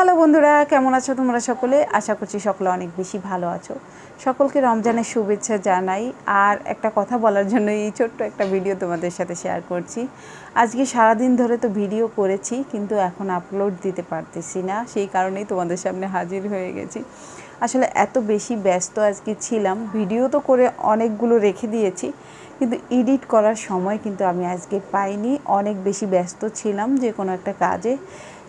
Hello বন্ধুরা, কেমন আছো তোমরা সকলে? আশা করছি সকলে অনেক বেশি ভালো আছো। সকলকে রমজানের শুভেচ্ছা জানাই। আর একটা কথা বলার জন্য এই ছোট্ট একটা ভিডিও তোমাদের সাথে শেয়ার করছি। আজকে সারাদিন ধরে তো ভিডিও করেছি, কিন্তু এখন আপলোড দিতে পারতেছি না, সেই কারণেই তোমাদের সামনে হাজির হয়ে গেছি। আসলে এত বেশি ব্যস্ত আজকে ছিলাম, ভিডিও তো করে অনেকগুলো রেখে দিয়েছি, কিন্তু এডিট করার সময় কিন্তু আমি আজকে পাইনি। অনেক বেশি ব্যস্ত ছিলাম যে কোনো একটা কাজে,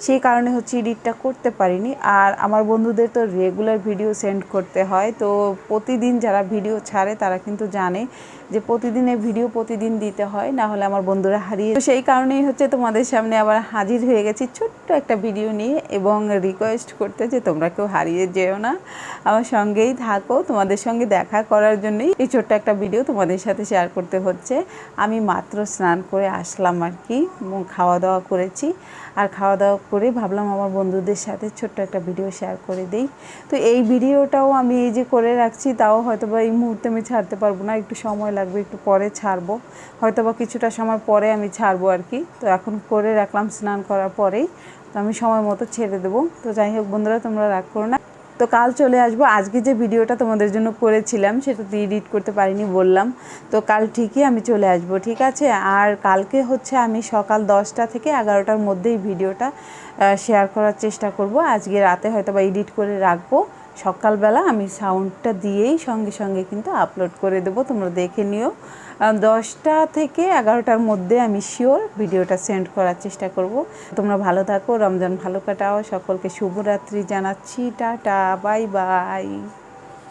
সেই কারণে এডিটটা করতে পারিনি। আর আমার বন্ধুদের তো রেগুলার ভিডিও সেন্ড করতে হয়, তো প্রতিদিন যারা ভিডিও ছাড়ে তারা কিন্তু জানে যে প্রতিদিনের ভিডিও প্রতিদিন দিতে হয়, না হলে আমার বন্ধুরা হারিয়ে। তো সেই কারণেই তোমাদের সামনে আবার হাজির হয়ে গেছি ছোট্ট একটা ভিডিও নিয়ে, এবং রিকোয়েস্ট করতে যে তোমরা কেউ হারিয়ে যেও না, আমার সঙ্গেই থাকো। তোমাদের সঙ্গে দেখা করার জন্যই এই ছোট্ট একটা ভিডিও তোমাদের সাথে শেয়ার করতে হচ্ছে। আমি মাত্র স্নান করে আসলাম আর কি, খাওয়া দাওয়া করেছি। আর খাওয়া দাওয়া করে ভাবলাম আমার বন্ধুদের সাথে ছোট্ট একটা ভিডিও শেয়ার করে দিই। তো এই ভিডিওটাও আমি এই যে করে রাখছি, তাও হয়তোবা এই মুহূর্তে আমি ছাড়তে পারবো না, একটু সময় লাগবে, একটু পরে ছাড়বো, হয়তোবা কিছুটা সময় পরে আমি ছাড়বো আর কি। তো এখন করে রাখলাম স্নান করার পরেই, তো আমি সময় মতো ছেড়ে দেবো। তো যাই হোক বন্ধুরা, তোমরা রাগ করো না। তো কাল চলে আসবো। আজকে যে ভিডিওটা তোমাদের জন্য করেছিলাম সেটা তো এডিট করতে পারিনি বললাম, তো কাল ঠিকই আমি চলে আসবো, ঠিক আছে? আর কালকে আমি সকাল 10টা থেকে 11টার মধ্যেই ভিডিওটা শেয়ার করার চেষ্টা করব। আজকে রাতে হয়তো বা এডিট করে রাখবো, সকালবেলা আমি সাউন্ডটা দিয়েই সঙ্গে সঙ্গে কিন্তু আপলোড করে দেবো, তোমরা দেখে নিও। 10টা থেকে 11টার মধ্যে আমি শিওর ভিডিওটা সেন্ড করার চেষ্টা করব। তোমরা ভালো থাকো, রমজান ভালো কাটাও, সকলকে শুভরাত্রি জানাচ্ছি। Tata, bye bye.